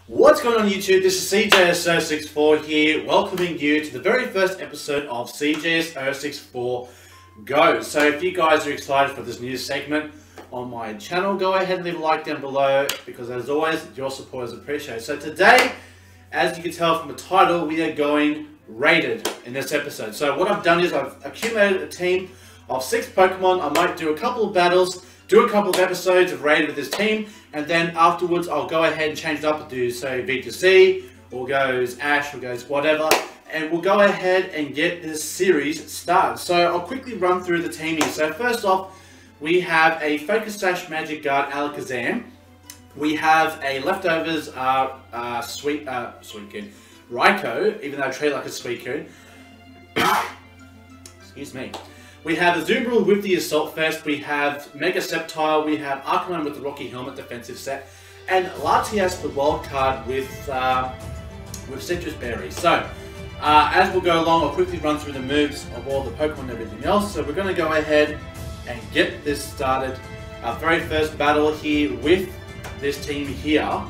What's going on YouTube? This is cjs064 here, welcoming you to the very first episode of cjs064 Go. So if you guys are excited for this new segment on my channel, go ahead and leave a like down below, because as always, your support is appreciated. So today, as you can tell from the title, we are going raided in this episode. So what I've done is I've accumulated a team of 6 Pokemon. I might do a couple of battles, do a couple of episodes of raided with this team, and then afterwards I'll go ahead and change it up and do, say, V2C, or goes Ash, or goes whatever, and we'll go ahead and get this series started. So I'll quickly run through the team here. So first off, we have a Focus Sash Magic Guard Alakazam. We have a Leftovers Suicune Raikou, even though I treat it like a Suicune. Excuse me. We have a Zoombrew with the Assault Vest, we have Mega Sceptile, we have Arcanine with the Rocky Helmet defensive set, and Latias the wild card with Citrus Berry. So, as we'll go along, I'll quickly run through the moves of all the Pokemon and everything else. So we're going to go ahead and get this started. Our very first battle here with this team here.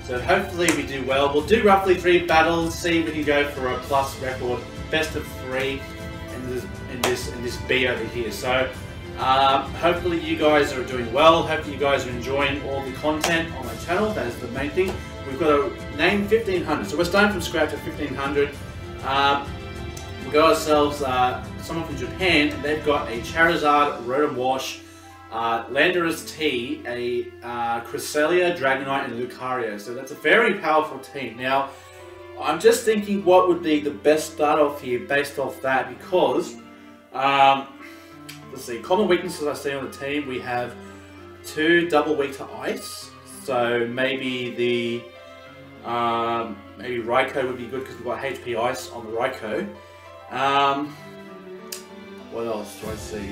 So hopefully we do well. We'll do roughly 3 battles, see if we can go for a plus record, best of 3 in this B over here. So hopefully you guys are doing well. Hopefully you guys are enjoying all the content on my channel. That is the main thing. We've got a name 1500, so we're starting from scratch at 1500. We've got ourselves someone from Japan, and they've got a Charizard, Rotom Wash, Landorus T, a Cresselia, Dragonite, and Lucario. So that's a very powerful team. Now, I'm just thinking what would be the best start off here based off that, because let's see, common weaknesses I see on the team. We have 2 double weak to ice, so maybe the maybe Raikou would be good because we've got HP ice on the Raikou. What else do I see?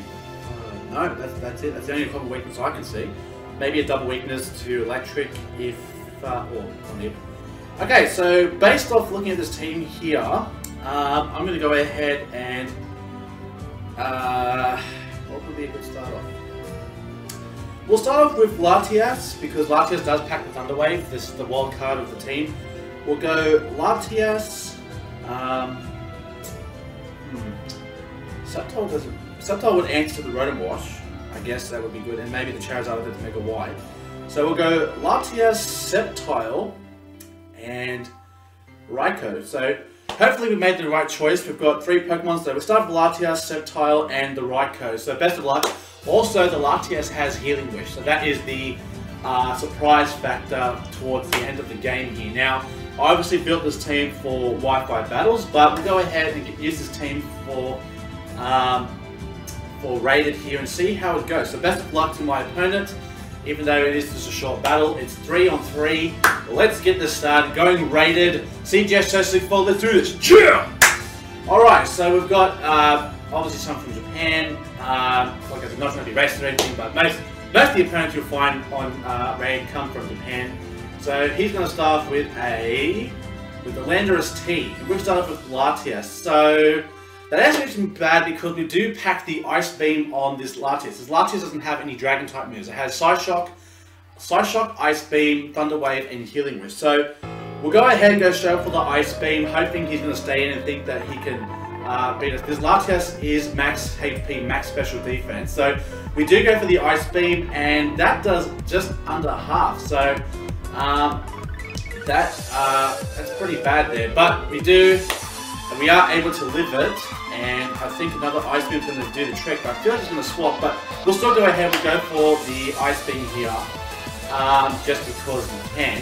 No, that's it. That's the only common weakness I can see. Maybe a double weakness to electric if or on the. Okay, so based off looking at this team here, I'm going to go ahead and what would be a good start off? We'll start off with Latias, because Latias does pack the Thunder Wave. This is the wild card of the team. We'll go Latias. Sceptile would answer the Rotom Wash. I guess that would be good, and maybe the Charizard with Mega Wide. So we'll go Latias, Sceptile, and Raikou. So hopefully we made the right choice. We've got 3 Pokemon, so we'll start with Latias, Sceptile, and the Raikou. So best of luck. Also, the Latias has Healing Wish, so that is the surprise factor towards the end of the game here. Now, I obviously built this team for Wi-Fi battles, but we'll go ahead and use this team for raided here and see how it goes. So best of luck to my opponent. Even though it is just a short battle, it's 3 on 3. Let's get this started. Going raided. cjs064, let's do this. Yeah! Alright, so we've got obviously some from Japan. Like I said, not going to be racist or anything, but most of the opponents you'll find on raid come from Japan. So he's going to start with the Landorus T. We'll start off with Latias. So that actually isn't bad, because we do pack the Ice Beam on this Latias. This Latias doesn't have any Dragon type moves. It has Psyshock, Ice Beam, Thunder Wave, and Healing Wish. So we'll go ahead and go straight for the Ice Beam, hoping he's going to stay in and think that he can beat us. This Latias is max HP, max special defense. So we do go for the Ice Beam, and that does just under half. So that's pretty bad there. But we are able to live it, and I think another Ice Beam is going to do the trick. I feel like it's going to swap, but we'll still go ahead and go for the Ice Beam here, just because we can.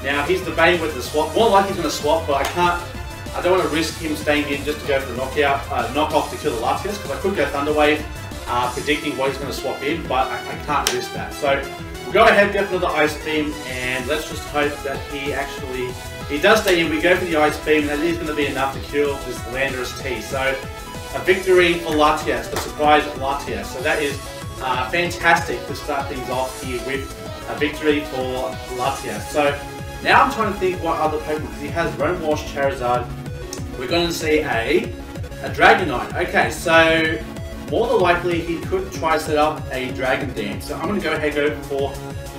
Now he's debating with the swap. More like he's going to swap, but I don't want to risk him staying in just to go for the knockoff to kill the Latias, because I could go Thunder Wave, predicting what he's going to swap in, but I can't risk that. So we'll go ahead and go for another Ice Beam, and let's just hope that he does stay in. We go for the Ice Beam, and that is going to be enough to kill this Landorus T. So a victory for Latias, the surprise Latias. So that is fantastic to start things off here with a victory for Latias. So now I'm trying to think what other Pokemon, because he has Rotom Wash, Charizard. We're going to see a Dragonite. Okay, so more than likely he could try to set up a Dragon Dance. So I'm going to go ahead and go for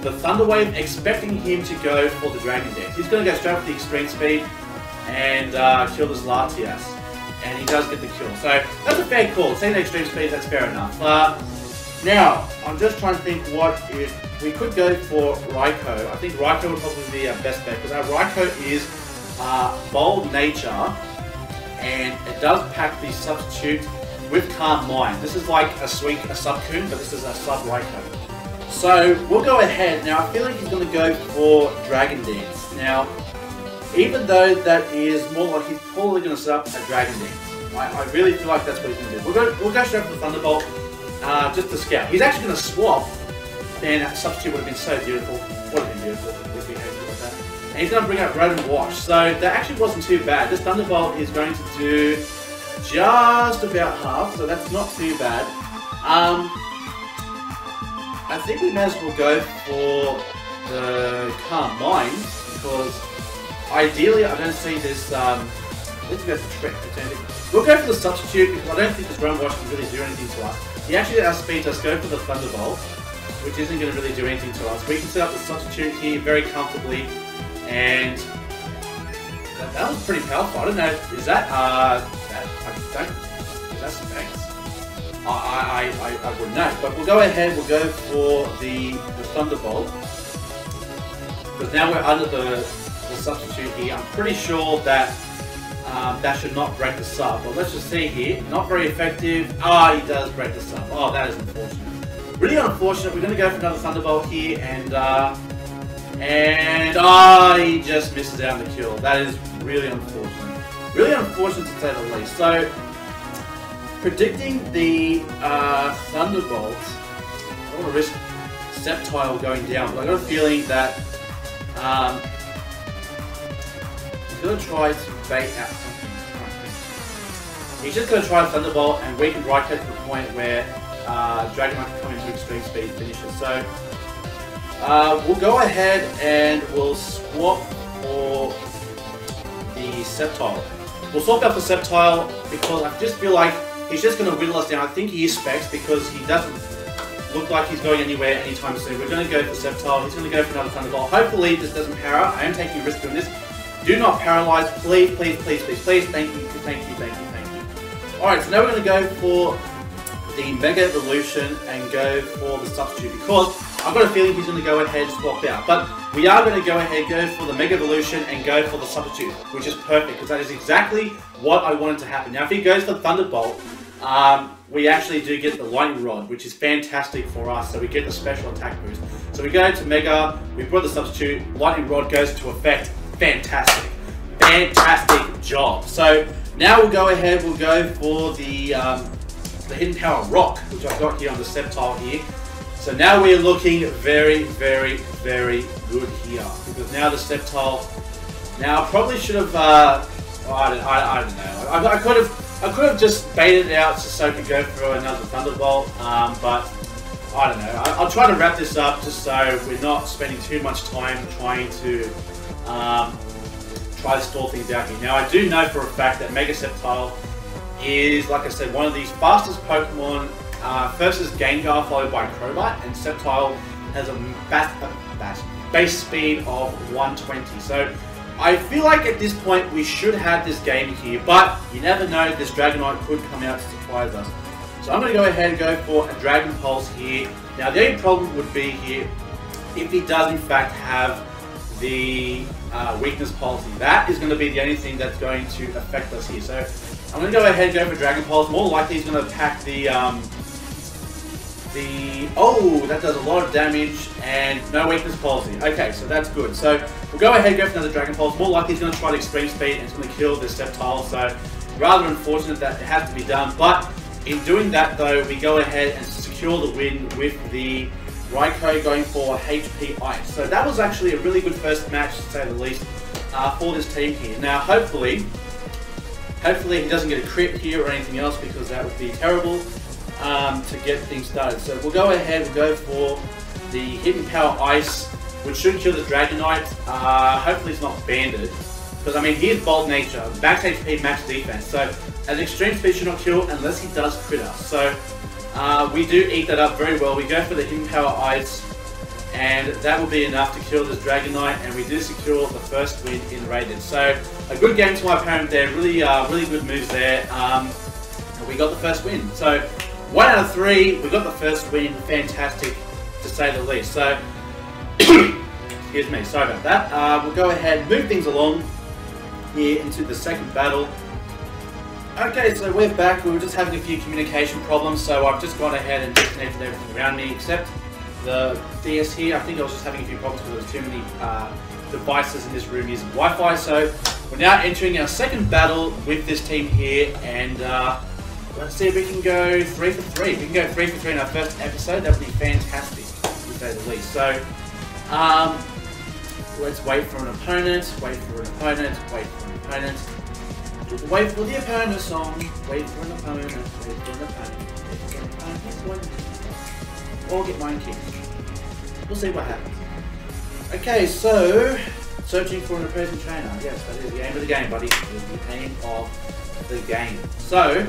the Thunder Wave, expecting him to go for the Dragon Dance. He's going to go straight for the Extreme Speed and kill this Latias. And he does get the kill. So that's a fair call. Seeing the Extreme Speed, that's fair enough. Now, I'm just trying to think what is... We could go for Raikou. I think Raikou would probably be our best bet, because our Raikou is Bold Nature, and it does pack the Substitute with Calm Mind. This is like a Suicune, but this is a Sub Raikou. So we'll go ahead. Now I feel like he's going to go for Dragon Dance. Now, even though that is more like he's probably going to set up a Dragon Dance. I really feel like that's what he's going to do. We'll go straight for the Thunderbolt, just to scout. He's actually going to swap. And that Substitute would have been so beautiful. Would have been beautiful if we had it like that. And he's going to bring out Road and Wash. So that actually wasn't too bad. This Thunderbolt is going to do just about half, so that's not too bad. I think we may as well go for the Calm Mind, because ideally I don't see this. Let's go for Trick. We'll go for the Substitute, because I don't think this Road and Wash can really do anything to us. He actually outspeeds us. Go for the Thunderbolt, which isn't going to really do anything to us. We can set up the Substitute here very comfortably, and that was pretty powerful. I don't know, is that, is that Specs? I wouldn't know, but we'll go ahead, we'll go for the Thunderbolt, because now we're under the Substitute here. I'm pretty sure that that should not break the sub, but let's just see here. Not very effective. He does break the sub. Oh, that is unfortunate. Really unfortunate. We're going to go for another Thunderbolt here, and he just misses out on the kill. That is really unfortunate. Really unfortunate to say the least. So, predicting the Thunderbolt, I don't want to risk Sceptile going down, but I got a feeling that he's going to try to bait out something. He's just going to try Thunderbolt and weaken Raikou to the point where Dragonite can come into Extreme Speed finishes. So we'll go ahead and we'll swap for the Sceptile. We'll swap out for Sceptile because I just feel like he's just going to whittle us down. I think he is Specs because he doesn't look like he's going anywhere anytime soon. We're going to go for Sceptile. He's going to go for another Thunderbolt. Hopefully this doesn't para. I am taking a risk doing this. Do not paralyze. Please, please, please, please, please. Thank you, thank you, thank you, thank you. Alright, so now we're going to go for the Mega Evolution and go for the Substitute, because I've got a feeling he's going to go ahead and swap out. But we are going to go ahead, go for the Mega Evolution and go for the Substitute, which is perfect, because that is exactly what I wanted to happen. Now if he goes for Thunderbolt, we actually do get the Lightning Rod, which is fantastic for us, so we get the special attack boost. So we go to Mega, we put the Substitute, Lightning Rod goes into effect. Fantastic. Fantastic job. So now we'll go ahead, we'll go for the Hidden Power Rock, which I've got here on the Sceptile here. So now we're looking very, very, very good here, because now the Sceptile, now I probably should have, I don't know, I could have just baited it out so I could go for another Thunderbolt, but I don't know. I'll try to wrap this up just so we're not spending too much time trying to try to stall things out here. Now I do know for a fact that Mega Sceptile is, like I said, one of the fastest Pokemon. First is Gengar, followed by Crobat, and Sceptile has a base speed of 120. So I feel like at this point we should have this game here, but you never know, this Dragonite could come out to surprise us. So I'm going to go ahead and go for a Dragon Pulse here. Now the only problem would be here, if he does in fact have the weakness policy, that is going to be the only thing that's going to affect us here. So I'm going to go ahead and go for Dragon Pulse. More likely he's going to pack oh, that does a lot of damage and no weakness policy. Okay, so that's good. So we'll go ahead and go for another Dragon Pulse. More likely he's going to try to Extreme Speed and it's going to kill this Sceptile. So rather unfortunate that it has to be done. But in doing that though, we go ahead and secure the win with the Raikou going for HP Ice. So that was actually a really good first match, to say the least, for this team here. Now hopefully he doesn't get a crit here or anything else, because that would be terrible to get things started. So we'll go ahead, we'll go for the Hidden Power Ice, which should kill the Dragonite. Hopefully it's not banded, because I mean he is Bold Nature, max HP, max defense. So as Extreme Speed should not kill unless he does crit us. So we do eat that up very well. We go for the Hidden Power Ice, and that will be enough to kill this Dragon Knight, and we do secure the first win in Raiden. So a good game to my opponent there, really good moves there, and we got the first win. So 1 out of 3, we got the first win, fantastic to say the least. So, excuse me, sorry about that. We'll go ahead and move things along here into the second battle. Okay, so we're back. We were just having a few communication problems, so I've just gone ahead and disconnected everything around me except the DS here. I think I was just having a few problems because there was too many devices in this room using Wi-Fi. So we're now entering our second battle with this team here, and let's see if we can go 3 for 3. If we can go 3 for 3 in our first episode, that would be fantastic, to say the least. So let's wait for an opponent, wait for an opponent, wait for an opponent. Wait for the opponent song. Wait for an opponent. Wait for an opponent. Wait for an opponent. Or get mine kicked. We'll see what happens. Okay, so searching for an opposing trainer. Yes, that is the aim of the game, buddy. That is the aim of the game. So,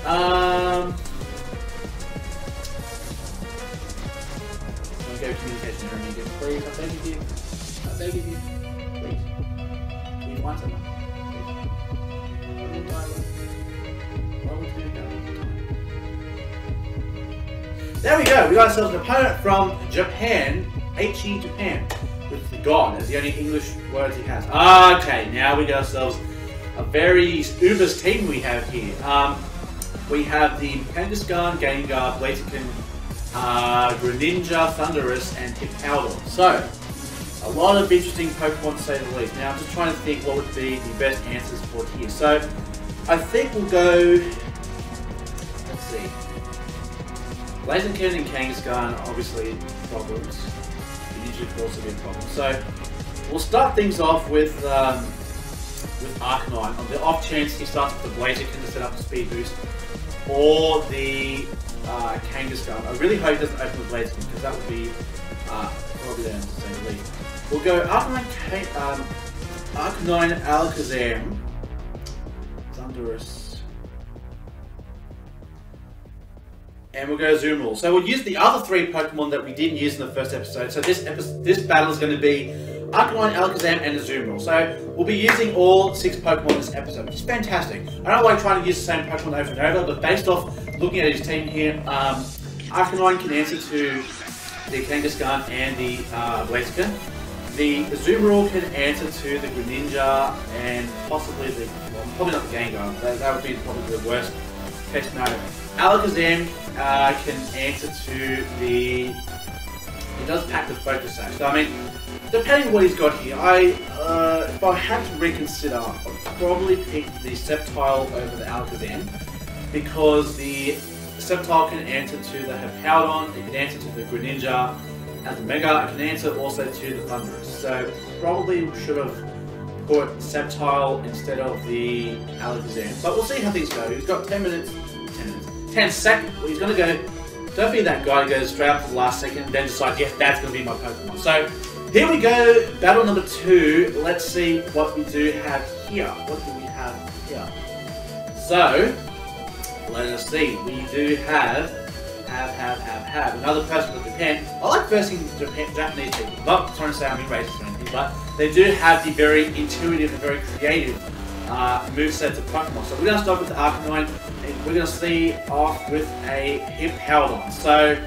don't go communication error again, please. I beg of you. I beg of you. Please. We want something. There we go, we got ourselves an opponent from Japan, HE Japan, with the God as the only English words he has. Okay, now we got ourselves a very Ubers team we have here. We have the Kangaskhan, Gengar, Blaziken, Greninja, Thundurus, and Hippowdon. So, a lot of interesting Pokemon to say the least. Now I'm just trying to think what would be the best answers for here. So, I think we'll go, let's see, Blaziken and Kangaskhan are obviously problems. Greninja could also be a problem. So, we'll start things off with Arcanine. On the off chance he starts with the Blaziken to set up the speed boost, or the Kangaskhan. I really hope he doesn't open the Blaziken because that would be probably the answer to say the least. We'll go Arcanine, Alakazam, Thundurus, and we'll go Azumarill. So we'll use the other 3 Pokemon that we didn't use in the first episode. So this battle is going to be Arcanine, Alakazam, and Azumarill. So we'll be using all 6 Pokemon in this episode, which is fantastic. I don't like trying to use the same Pokemon over and over, but based off looking at his team here, Arcanine can answer to the Kangaskhan and the Blaziken. The Azumarill can answer to the Greninja and possibly the, well, probably not the Gengar. That would be probably the worst case scenario. Alakazam can answer to the, he does pack the Focus Sash. So I mean, depending on what he's got here, if I had to reconsider, I'd probably pick the Sceptile over the Alakazam, because the Sceptile can answer to the Hippowdon, it can answer to the Greninja as a Mega, it can answer also to the Thundurus. So probably should have put Sceptile instead of the Alakazam. But we'll see how things go. He's got 10 seconds. Well, he's going to go, don't be that guy who goes straight up to the last second and then decide, yes, that's going to be my Pokemon. So here we go, battle number 2. Let's see what we do have here. What do we have here? So, let us see. We do have another person from Japan. I like versing Japanese people. Not trying to say I'm being racist or anything, but they do have the very intuitive and very creative movesets of Pokemon. So we're going to start with the Arcanine, and we're going to see off with a Hippowdon. So,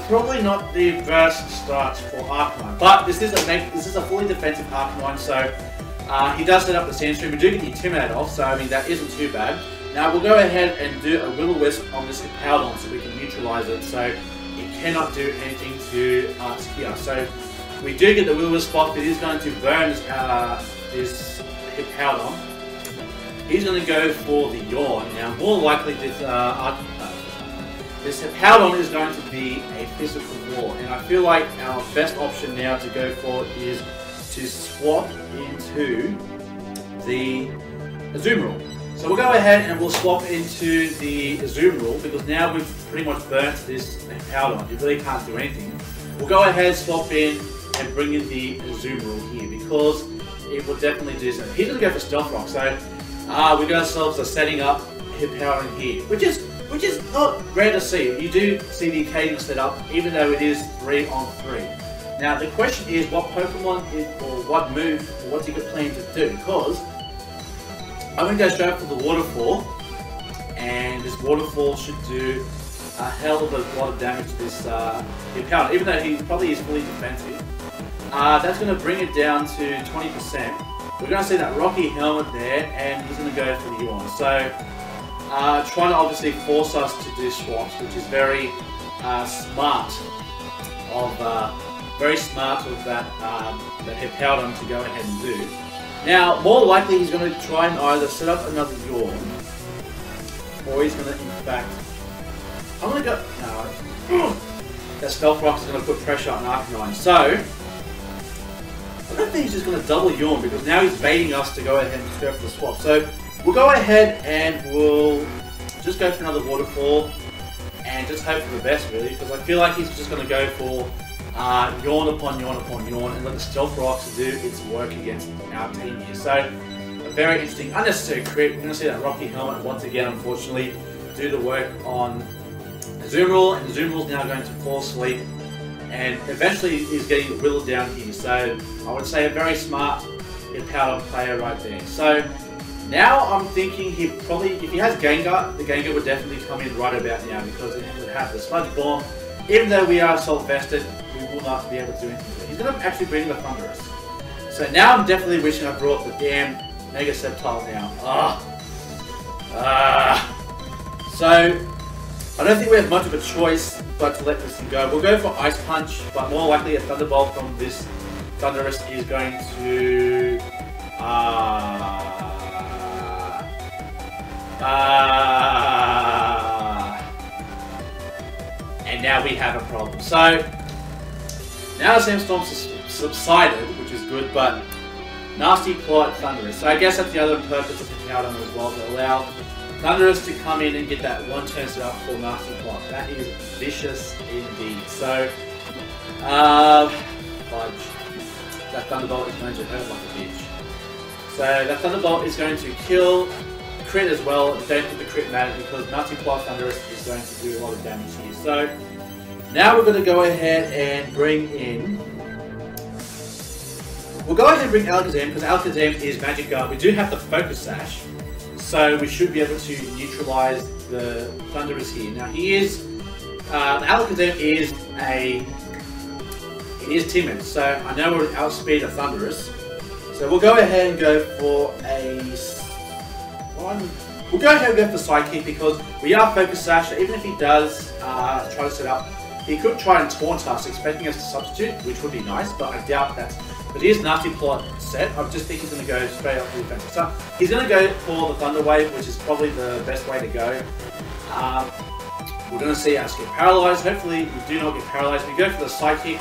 probably not the best start for Arcanine, but this is a fully defensive Arcanine, so he does set up the Sandstream. We do get the Intimidate off, so I mean that isn't too bad. Now we'll go ahead and do a Will-O-Wisp on this Hippowdon so we can neutralize it, so it cannot do anything to us here. So we do get the Will-O-Wisp off, but it is going to burn this Hippowdon. He's going to go for the Yawn. Now more likely this Hippowdon is going to be a physical wall, and I feel like our best option now to go for is to swap into the Azumarill. So we'll go ahead and we'll swap into the Azumarill, because now we've pretty much burnt this Hippowdon. It really can't do anything. We'll go ahead, swap in, and bring in the Azumarill here, because it will definitely do something. He's going to go for Stealth Rock, so we got ourselves a setting up Hippowdon here, which is which is not rare to see. You do see the occasional setup, even though it is 3 on 3. Now the question is, what Pokemon is, or what move, or what's he got planned to do? Because I'm going to go straight for the Waterfall, and this Waterfall should do a hell of a lot of damage to this Hippowdon, even though he probably is fully defensive. That's going to bring it down to 20%. We're going to see that Rocky Helmet there, and he's going to go for the Yawn. So, trying to obviously force us to do swaps, which is very smart of that Hippowdon to go ahead and do. Now, more likely he's going to try and either set up another Yawn, or he's going to, in fact, I'm going to go. No, that Stealth Rock is going to put pressure on Arcanine. So, I don't think he's just going to double Yawn because now he's baiting us to go ahead and go for the swap. So, we'll go ahead and we'll just go for another Waterfall and just hope for the best, really, because I feel like he's just going to go for Yawn upon Yawn upon Yawn and let the Stealth Rocks do its work against our team here. So, a very interesting, unnecessary crit. We're going to see that Rocky Helmet once again, unfortunately, do the work on Azumarill, and Azumarill is now going to fall asleep and eventually is getting whittled down here. So, I would say a very smart Hippowdon player right there. So, now I'm thinking he probably, if he has Gengar, the Gengar would definitely come in right about now because it would have the Sludge Bomb. Even though we are Assault Vested, we will not be able to do anything. He's going to actually bring the Thunderous. So now I'm definitely wishing I brought the damn Mega Sceptile now. So, I don't think we have much of a choice but to let this thing go. We'll go for Ice Punch, but more likely a Thunderbolt from this Thunderous is going to... and now we have a problem. So, now the Sandstorm subsided, which is good, but Nasty Plot Thunderous. So I guess that's the other purpose of picking out on as well, to allow Thunderous to come in and get that one turn set up for Nasty Plot. That is vicious indeed. So, fudge. That Thunderbolt is going to hurt like a bitch. So that Thunderbolt is going to kill crit as well. Don't think the crit matters because Nasty Plot Thunderous is going to do a lot of damage here. So now we're going to go ahead and bring in... We'll go ahead and bring Alakazam because Alakazam is Magic Guard. We do have the Focus Sash, so we should be able to neutralize the Thunderous here. Now he is... Alakazam is a... It is timid, so I know we'll outspeed a Thunderous. So we'll go ahead and go for a... We'll go ahead and go for Psychic because we are Focus Sash, so even if he does try to set up, he could try and taunt us, expecting us to substitute, which would be nice, but I doubt that. But he is Nasty Plot set. I just think he's going to go straight up to the defense. So he's going to go for the Thunder Wave, which is probably the best way to go. We're going to see us get paralyzed. Hopefully we do not get paralyzed. We go for the Psychic.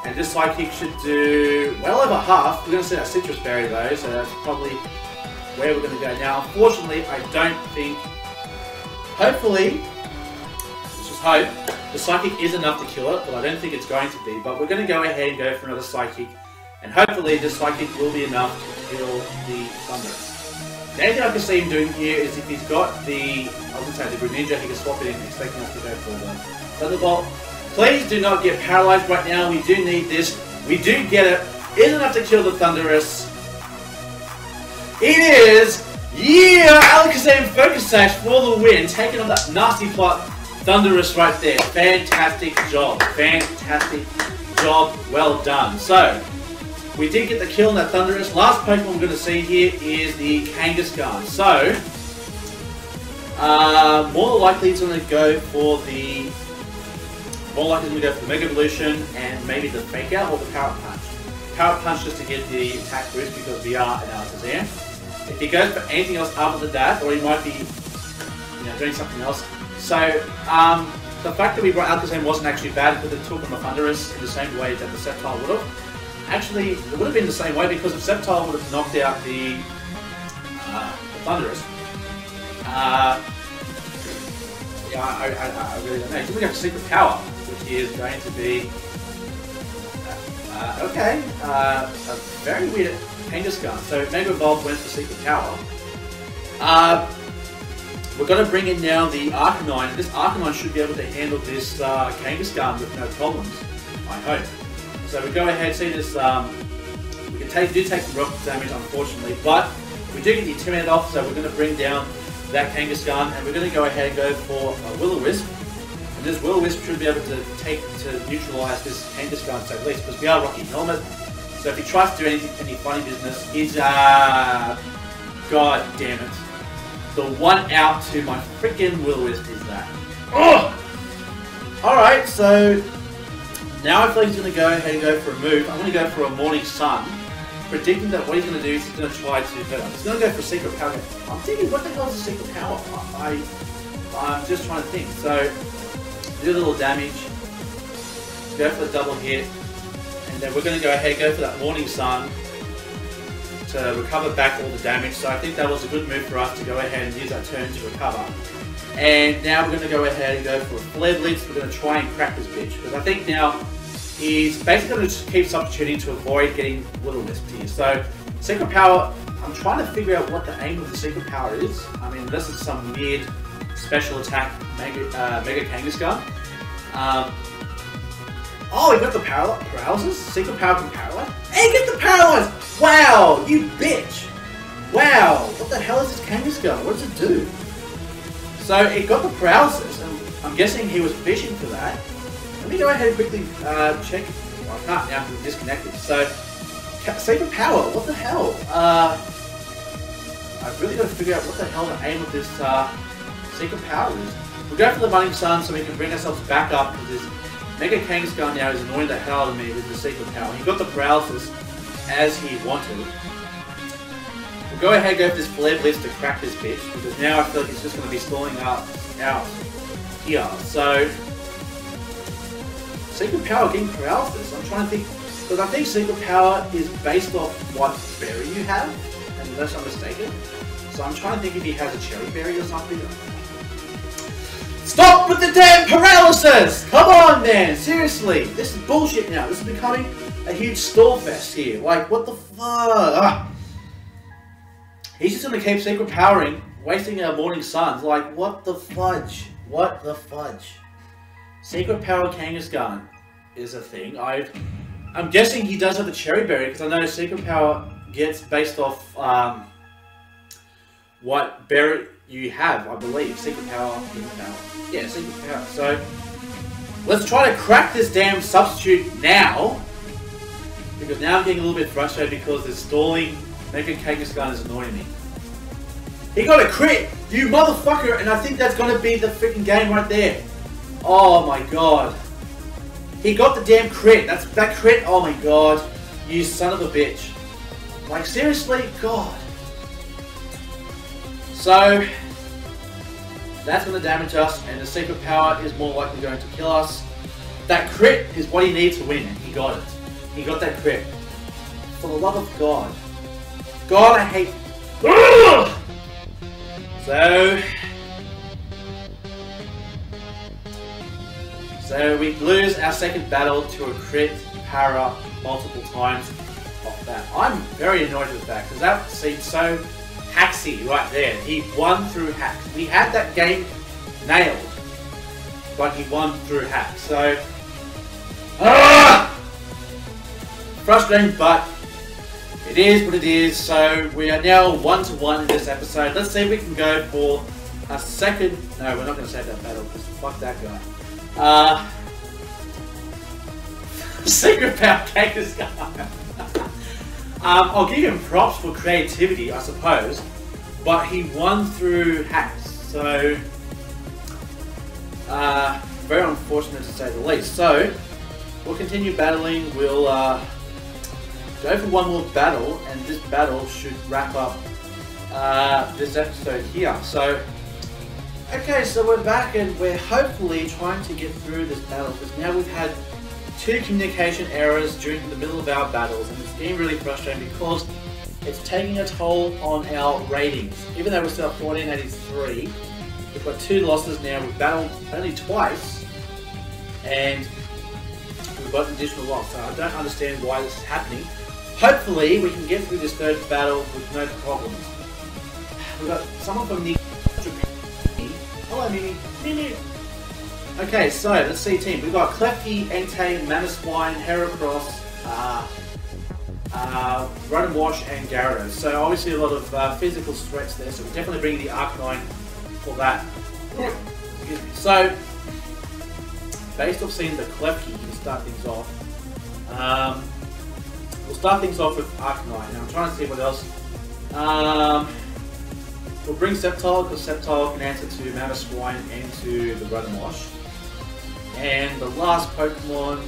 And this Psychic should do well over half. We're going to see that Citrus Berry though, so that's probably where we're going to go. Now, unfortunately, I don't think... Hopefully, let's just hope, the Psychic is enough to kill it, but I don't think it's going to be. But we're going to go ahead and go for another Psychic. And hopefully, this Psychic will be enough to kill the Thunderous. The only thing I can see him doing here is if he's got the... I wouldn't say the Greninja, he can swap it in, expecting us to go for the Thunderbolt. Please do not get paralyzed right now. We do need this. We do get it. Is enough to kill the Thunderous. It is! Yeah! Alakazam Focus Sash for the win. Taking on that Nasty Plot Thunderous right there. Fantastic job. Fantastic job. Well done. So, we did get the kill on that Thunderous. Last Pokemon we're going to see here is the Kangaskhan. So, more likely it's going to go for the... More likely we go for the Mega Evolution and maybe the Fake Out or the Power Punch. Power Punch just to get the attack boost because we are an Alakazam. If he goes for anything else other than that, or he might be, doing something else. So the fact that we brought Alakazam wasn't actually bad because it took on the Thunderous in the same way that the Sceptile would have. Actually, it would have been the same way because the Sceptile would have knocked out the Thunderous. Yeah, I really don't know. He's going to go for Secret Power, which is going to be... okay, a very weird Kangaskhan. So Mega Evolve went for Secret Power. We're going to bring in now the Arcanine. This Arcanine should be able to handle this Kangaskhan with no problems, I hope. So we go ahead, see this, we can do take some rock damage unfortunately, but we do get the Intimidate off, so we're going to bring down that Kangaskhan, and we're going to go ahead and go for a Will-O-Wisp. And this Will-O-Wisp should be able to neutralise this Kangaskhan, so at least, because we are Rocky Helmet. So if he tries to do any funny business, he's, god damn it. The one out to my freaking Will-O-Wisp is that. Oh! Alright, so now I feel like he's going to go ahead and go for a move. I'm going to go for a Morning Sun, predicting that what he's going to do is he's going to try to hurt us. He's going to go for Secret Power. I'm thinking, what the hell is a Secret Power? I'm just trying to think. So, do a little damage, go for the double hit, and then we're going to go ahead and go for that Morning Sun to recover back all the damage. So I think that was a good move for us to go ahead and use that turn to recover. And now we're going to go ahead and go for a Flare Blitz. We're going to try and crack this bitch, because I think now he's basically going to keep substituting to avoid getting Will-O-Wisp here. So Secret Power, I'm trying to figure out what the aim of the Secret Power is. I mean, this is some weird special attack Mega Kangaskhan. Oh, he got the paralysis? Secret Power can paralyze? Hey, get the paralyze! Wow, you bitch! Wow, what the hell is this Kangaskhan? What does it do? So it got the paralysis, and I'm guessing he was fishing for that. Let me go ahead and quickly check. Well, I can't now because we're disconnected. So, Secret Power, what the hell? I've really got to figure out what the hell the aim of this Secret Power is. We'll go for the Morning Sun so we can bring ourselves back up, because this Mega Kangaskhan now is annoying the hell out of me with the Secret Power. He got the paralysis as he wanted. We'll go ahead and go for this Flare Blitz to crack this bitch, because now I feel like it's just going to be stalling out here. So, Secret Power getting paralysis. I'm trying to think, because I think Secret Power is based off what berry you have, unless I'm mistaken. So I'm trying to think if he has a cherry berry or something. Stop with the damn paralysis! Come on, man! Seriously, this is bullshit now. This is becoming a huge stall fest here. Like, what the fuck? He's just gonna keep Secret Powering, wasting our Morning Suns. Like, what the fudge? What the fudge? Secret Power Kangaskhan is a thing. I'm guessing he does have the Cherry Berry, because I know Secret Power gets based off what berry you have, I believe. Secret Power, yeah, Secret Power. So, let's try to crack this damn substitute now, because now I'm getting a little bit frustrated because this stalling Mega Kangaskhan is annoying me. He got a crit, you motherfucker, and I think that's gonna be the freaking game right there. Oh my god. He got the damn crit. That crit, oh my god. You son of a bitch. Like, seriously? God. So, that's going to damage us, and the Secret Power is more likely going to kill us. That crit is what he needs to win, and he got it. He got that crit. For the love of God. God, I hate... Ugh! So we lose our second battle to a crit para multiple times off that. I'm very annoyed with that, because that seems so hacksy right there. He won through hacks. We had that game nailed, but he won through hacks. So, frustrating, but it is what it is. So we are now 1-1 in this episode. Let's see if we can go for a second. No, we're not going to save that battle, because fuck that guy. Secret Power Kangaskhan. I'll give him props for creativity, I suppose, but he won through hacks, so very unfortunate to say the least. So we'll continue battling. We'll go for one more battle, and this battle should wrap up this episode here. So. Okay, so we're back, and we're hopefully trying to get through this battle, because now we've had 2 communication errors during the middle of our battles, and it's getting really frustrating because it's taking a toll on our ratings. Even though we're still at 1483, we've got 2 losses now. We've battled only twice, and we've got an additional loss, so I don't understand why this is happening. Hopefully, we can get through this 3rd battle with no problems. We've got someone from the Hello, Mimi. Mimi. Okay, so let's see team. We've got Klefki, Entei, Mamoswine, Heracross, Rotom Wash, and Gyarados. So obviously a lot of physical threats there. So we're definitely bringing the Arcanine for that. So based off seeing the Klefki, you can start things off. We'll start things off with Arcanine. Now I'm trying to see what else. We'll bring Sceptile because Sceptile can answer to Mamoswine and to the Rotom Wash. And the last Pokemon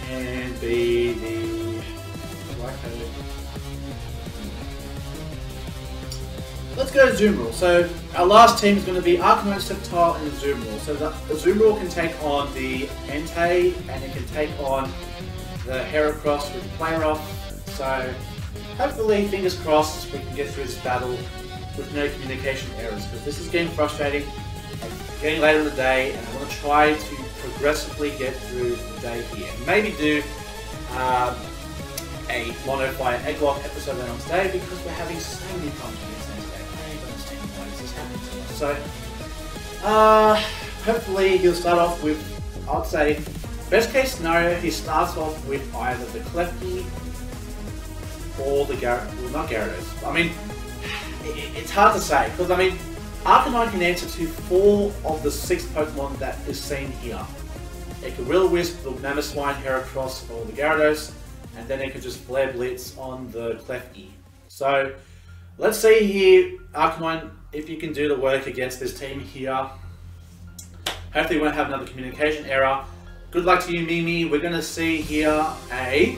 can be the... Let's go to Azumarill. So our last team is going to be Arcanine, Sceptile, and Azumarill. So the Azumarill can take on the Entei, and it can take on the Heracross with Play Rough. So hopefully, fingers crossed, we can get through this battle with no communication errors, because this is getting frustrating and getting later in the day, and I want to try to progressively get through the day here. And maybe do a Mono Fire Egglock episode later on today, because we're having so many problems today. I don't understand why this is happening to us. So, hopefully he'll start off with, I'd say, best case scenario, he starts off with either the Klefki or the well, not Gyarados. I mean, it's hard to say, because I mean, Arcanine can answer to 4 of the 6 Pokemon that is seen here. It could Will-O-Wisp, the Mamoswine, Heracross, or the Gyarados, and then it could just Flare Blitz on the Klefki. So, let's see here, Arcanine, if you can do the work against this team here. Hopefully we won't have another communication error. Good luck to you, Mimi. We're going to see here a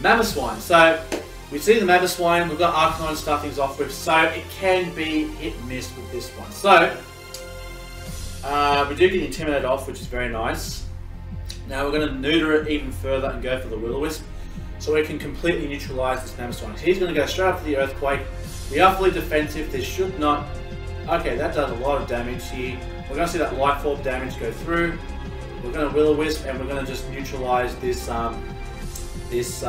Mamoswine. So we see the Mamoswine, we've got Arcanine to start things off with, so it can be hit and miss with this one. So we do get Intimidated off, which is very nice. Now we're going to neuter it even further and go for the Will-O-Wisp, so we can completely neutralize this Mamoswine. So he's going to go straight up for the Earthquake. We are fully defensive, this should not... Okay, that does a lot of damage here. We're going to see that Life Orb damage go through. We're going to Will-O-Wisp, and we're going to just neutralize this this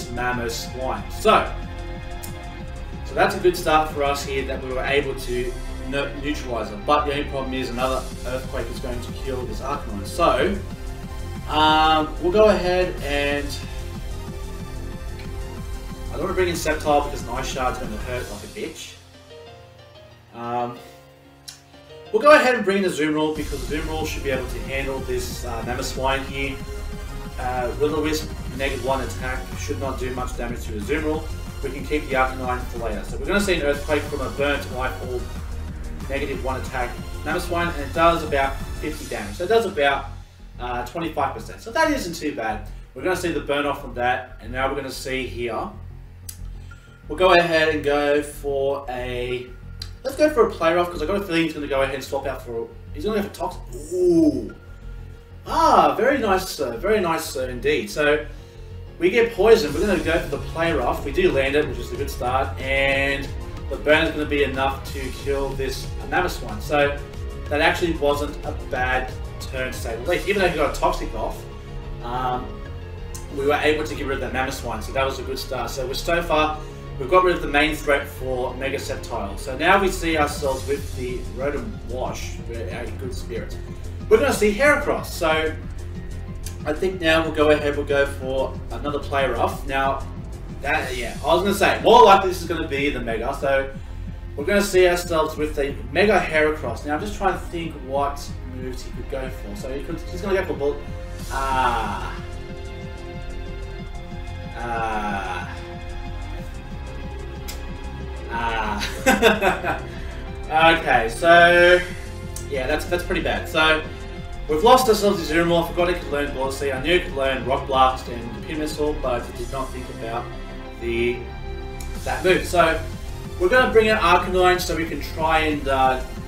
Mamoswine. So that's a good start for us here, that we were able to neutralize it. But the only problem is another Earthquake is going to kill this Arcanine. So we'll go ahead and I don't want to bring in Sceptile because an Ice Shard is going to hurt like a bitch. We'll go ahead and bring in Azumarill because Azumarill should be able to handle this Mamoswine here. Will-O-Wisp, -1 attack, should not do much damage to Azumarill. We can keep the Arcanine for later. So we're going to see an Earthquake from a burnt Life Orb, -1 attack Mamoswine, and it does about 50 damage. So it does about 25%. So that isn't too bad. We're going to see the burn off from that, and now we're going to see here. We'll go ahead and go for a... Let's go for a Play Rough, because I've got a feeling he's going to go ahead and swap out for... He's going to go for Toxic. Ooh. Ah, very nice, sir. Very nice, sir, indeed. So, we get Poison. We're going to go for the Play Rough. We do land it, which is a good start. And the burn is going to be enough to kill this Mamoswine. So, that actually wasn't a bad turn, to say the least. Even though he got a Toxic off, we were able to get rid of that Mamoswine. So, that was a good start. So, so far, we've got rid of the main threat for Mega Sceptile. So, now we see ourselves with the Rotom Wash. We're in good spirits. We're going to see Heracross, so I think now we'll go ahead, we'll go for another Play Rough. Now, that, yeah, I was going to say, more likely this is going to be the Mega, so we're going to see ourselves with the Mega Heracross. Now, I'm just trying to think what moves he could go for. So he's going to go for Bullet. Okay, so... yeah, that's pretty bad. So, we've lost ourselves to Azumarill. I forgot it could learn Bullet Seed. I knew it could learn Rock Blast and Pin Missile, but I did not think about that move. So, we're going to bring out Arcanine so we can try and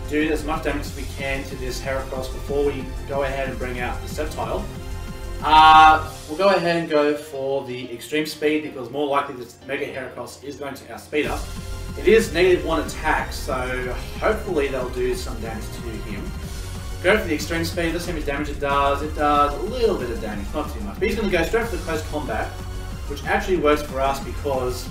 do as much damage as we can to this Heracross before we go ahead and bring out the Sceptile. We'll go ahead and go for the Extreme Speed, because more likely this Mega Heracross is going to outspeed us. It is -1 attack, so hopefully that'll do some damage to him. Go for the Extreme Speed, let's see how much damage it does. It does a little bit of damage, not too much. But he's going to go straight for the Close Combat, which actually works for us because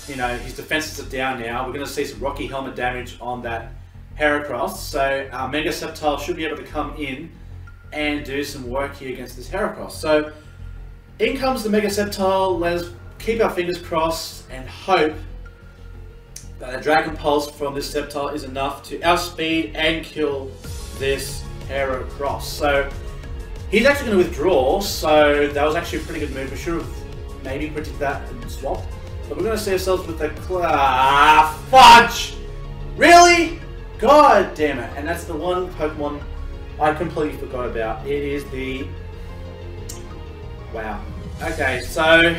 you know, his defenses are down now. We're going to see some Rocky Helmet damage on that Heracross. So our Mega Sceptile should be able to come in and do some work here against this Heracross. So in comes the Mega Sceptile. Let's keep our fingers crossed and hope that a Dragon Pulse from this Sceptile is enough to outspeed and kill this Heracross. So he's actually going to withdraw, so that was actually a pretty good move. We should have maybe predicted that and swapped. But we're going to see ourselves with the fudge! Really? God damn it. And that's the one Pokemon I completely forgot about. It is the... Wow. Okay, so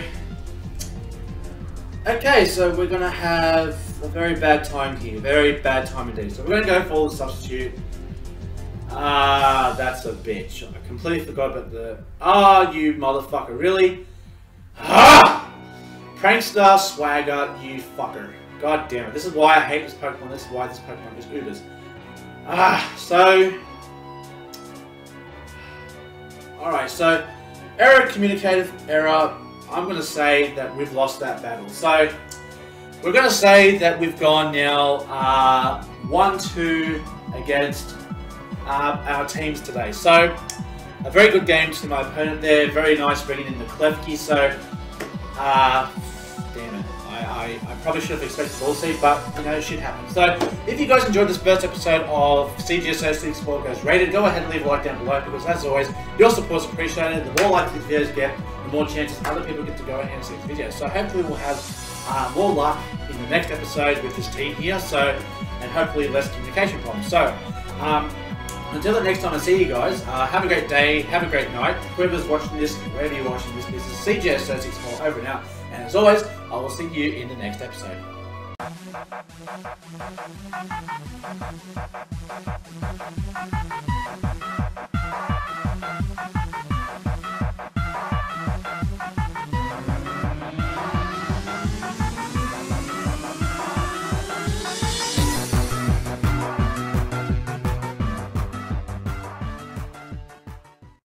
we're going to have a very bad time here. Very bad time indeed. So we're going to go for the substitute. That's a bitch. I completely forgot about the... you motherfucker. Really? Prankster, Swagger, you fucker. God damn it. This is why I hate this Pokemon. This is why this Pokemon is Ubers. Alright, so... Error, communicative error. I'm going to say that we've lost that battle. So, we're going to say that we've gone now 1-2 against our teams today. So, a very good game to my opponent there. Very nice bringing in the Klefki. So, damn it. I probably should have expected Ball Seed, but, you know, shit happens. So, if you guys enjoyed this first episode of cjs064 Goes Rated, go ahead and leave a like down below, because as always, your support is appreciated. The more likes these videos get, the more chances other people get to go ahead and see these videos. So hopefully we'll have more luck in the next episode with this team here, and hopefully less communication problems. So, until the next time I see you guys, have a great day, have a great night. Whoever's watching this, wherever you're watching this, this is cjs064 over and out. And as always, I will see you in the next episode.